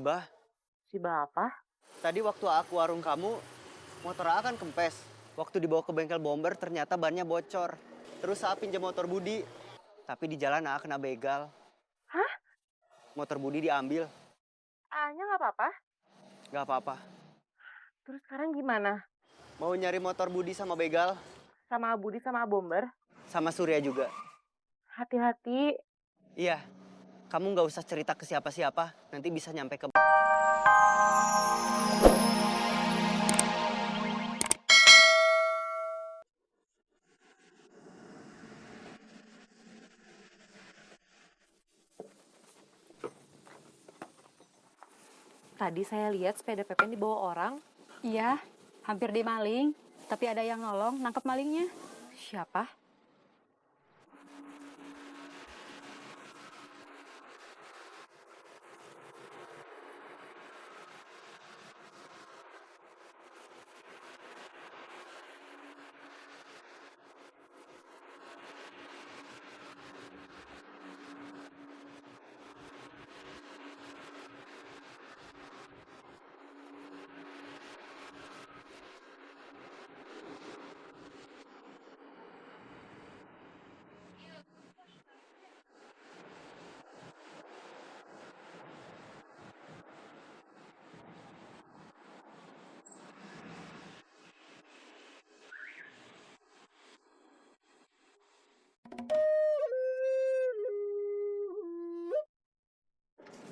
Bah. Si Bapak? Tadi waktu aku warung kamu, motor A kan kempes. Waktu dibawa ke bengkel bomber ternyata bannya bocor. Terus saya pinjam motor Budi. Tapi di jalan A kena begal. Hah? Motor Budi diambil. A-nya nggak apa-apa? Gak apa-apa. Terus sekarang gimana? Mau nyari motor Budi sama begal. Sama Budi sama Bomber? Sama Surya juga. Hati-hati. Iya. Kamu gak usah cerita ke siapa-siapa. Nanti bisa nyampe ke... Tadi saya lihat sepeda Pepen dibawa orang. Iya, hampir dimaling. Tapi ada yang nolong, nangkep malingnya. Siapa?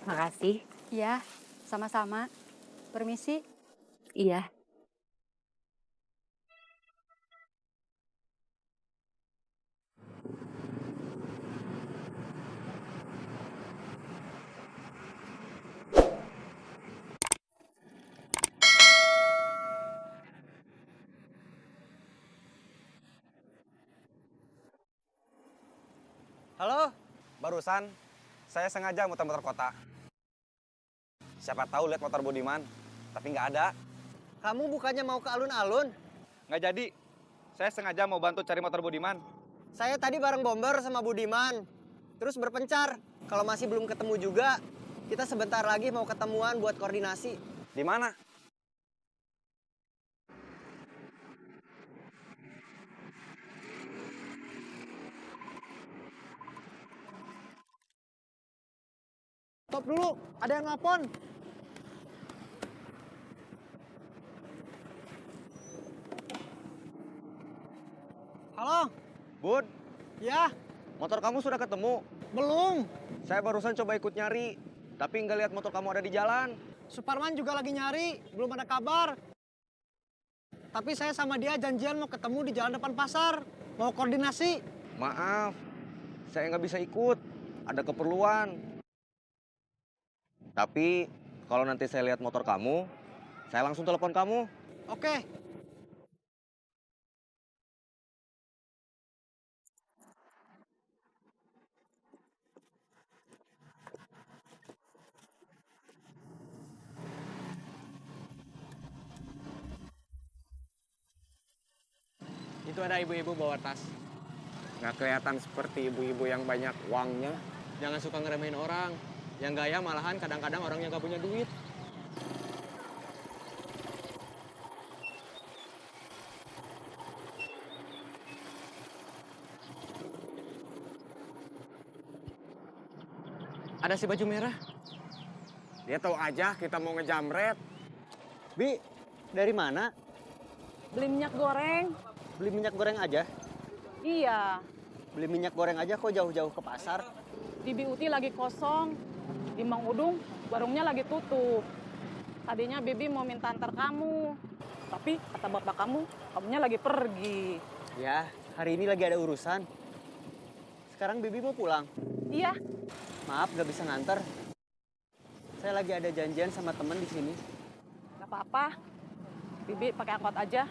Makasih. Iya, sama-sama. Permisi. Iya. Halo? Barusan, saya sengaja muter-muter kota. Siapa tahu lihat motor Budiman, tapi nggak ada. Kamu bukannya mau ke alun-alun? Nggak jadi. Saya sengaja mau bantu cari motor Budiman. Saya tadi bareng Bomber sama Budiman. Terus berpencar. Kalau masih belum ketemu juga, kita sebentar lagi mau ketemuan buat koordinasi. Di mana? Stop dulu, ada yang nelfon. Halo? Bud, Ya, motor kamu sudah ketemu. belum. Saya barusan coba ikut nyari, tapi nggak lihat motor kamu ada di jalan. Suparman juga lagi nyari, belum ada kabar. Tapi saya sama dia janjian mau ketemu di jalan depan pasar. Mau koordinasi. Maaf, saya nggak bisa ikut. Ada keperluan. Tapi kalau nanti saya lihat motor kamu, saya langsung telepon kamu. Oke. Itu ada ibu-ibu bawa tas. Nggak kelihatan seperti ibu-ibu yang banyak uangnya. Jangan suka ngeremehin orang. Yang gaya malahan kadang-kadang orangnya nggak punya duit. Ada si baju merah. Dia tahu aja kita mau ngejamret. Bi, dari mana? Beli minyak goreng. Beli minyak goreng aja? Iya, Beli minyak goreng aja kok jauh-jauh ke pasar? di BUT lagi kosong. Di Mang Udung, warungnya lagi tutup. Tadinya Bibi mau minta antar kamu. Tapi kata bapak kamu, kamunya lagi pergi. Ya, hari ini lagi ada urusan. Sekarang Bibi mau pulang. Iya, Maaf, nggak bisa nganter. Saya lagi ada janjian sama temen di sini. nggak apa-apa. Bibi pakai angkot aja.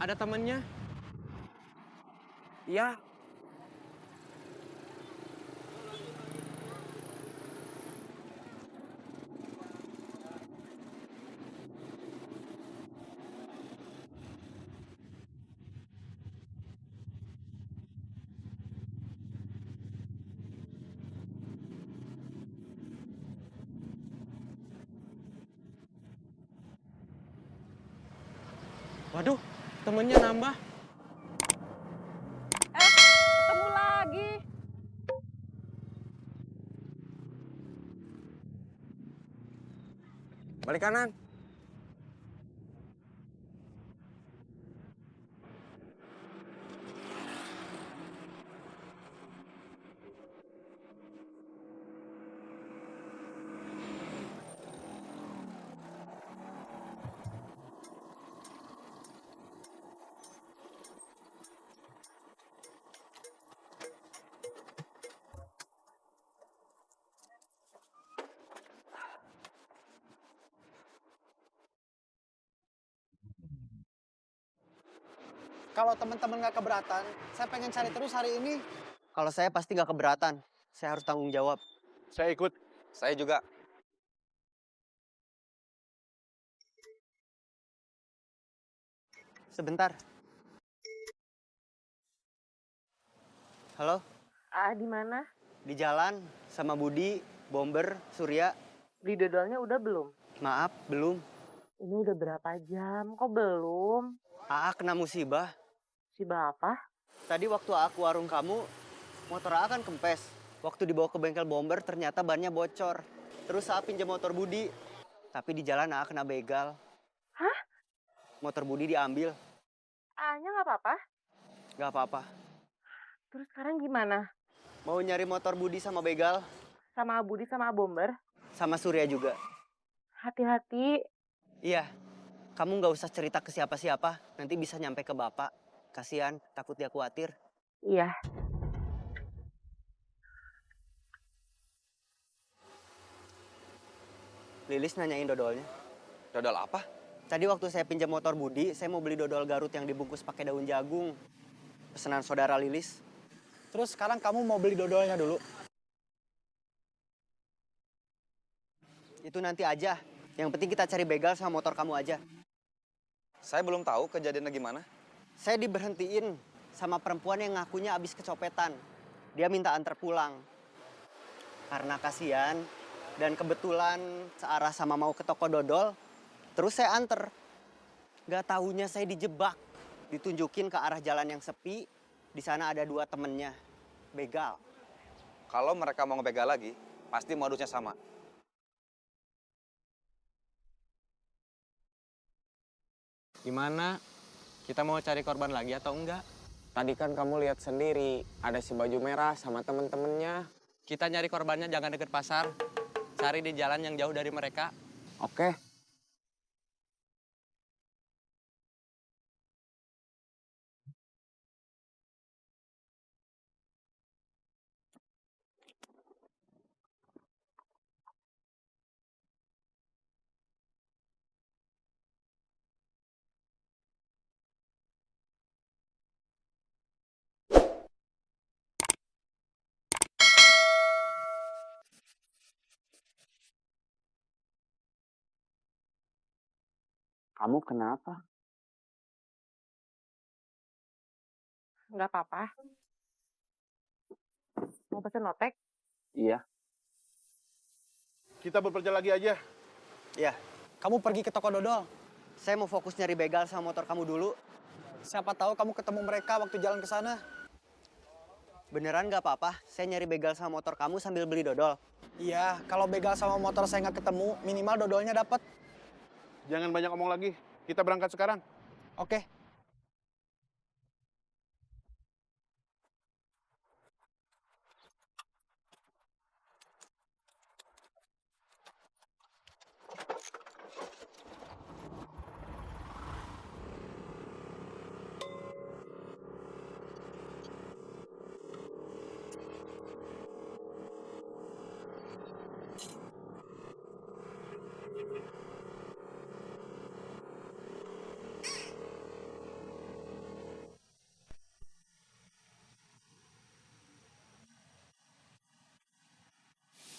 Ada temennya. Iya, Aduh, temennya nambah. Ketemu lagi. Balik kanan. Kalau teman-teman nggak keberatan, saya pengen cari terus hari ini. Kalau saya pasti nggak keberatan. Saya harus tanggung jawab. Saya ikut. Saya juga. Sebentar. Halo, Di mana? di jalan sama Budi, Bomber, Surya. Beli dodolnya udah belum? Maaf, belum. Ini udah berapa jam? Kok belum? Aa kena musibah. Si Bapak? Tadi waktu aku warung kamu, motor Aa kan kempes. Waktu dibawa ke bengkel Bomber ternyata bannya bocor. Terus Aa pinjam motor Budi. Tapi di jalan Aa kena begal. Hah? Motor Budi diambil. A-nya nggak apa-apa? Gak apa-apa. Terus sekarang gimana? Mau nyari motor Budi sama begal, Sama Budi sama Bomber? sama Surya juga. Hati-hati. Iya, kamu nggak usah cerita ke siapa-siapa. Nanti bisa nyampe ke bapak. Kasihan, takut dia khawatir. Iya. Lilis nanyain dodolnya. Dodol apa? Tadi waktu saya pinjam motor Budi, saya mau beli dodol Garut yang dibungkus pakai daun jagung. Pesanan saudara Lilis. Terus sekarang kamu mau beli dodolnya dulu. Itu nanti aja. Yang penting kita cari begal sama motor kamu aja. Saya belum tahu kejadiannya gimana. Saya diberhentiin sama perempuan yang ngakunya abis kecopetan. Dia minta antar pulang. Karena kasihan dan kebetulan searah sama mau ke toko dodol, terus saya anter. Gak taunya saya dijebak. Ditunjukin ke arah jalan yang sepi, di sana ada 2 temennya. Begal. Kalau mereka mau ngebegal lagi, pasti modusnya sama. Gimana? Kita mau cari korban lagi atau enggak? Tadi kan kamu lihat sendiri, ada si baju merah sama temen-temennya. Kita nyari korbannya jangan deket pasar. Cari di jalan yang jauh dari mereka. Oke. Kamu kenapa? Nggak apa-apa. Mau pesen lotek? Iya. Kita bekerja lagi aja. Ya, Kamu pergi ke toko dodol. saya mau fokus nyari begal sama motor kamu dulu. Siapa tahu kamu ketemu mereka waktu jalan ke sana. Beneran gak apa-apa, saya nyari begal sama motor kamu sambil beli dodol. Iya, kalau begal sama motor saya nggak ketemu, minimal dodolnya dapat. Jangan banyak omong lagi. Kita berangkat sekarang. Oke.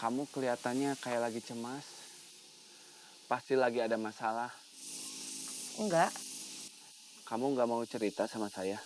Kamu kelihatannya kayak lagi cemas. Pasti lagi ada masalah. Enggak. Kamu nggak mau cerita sama saya?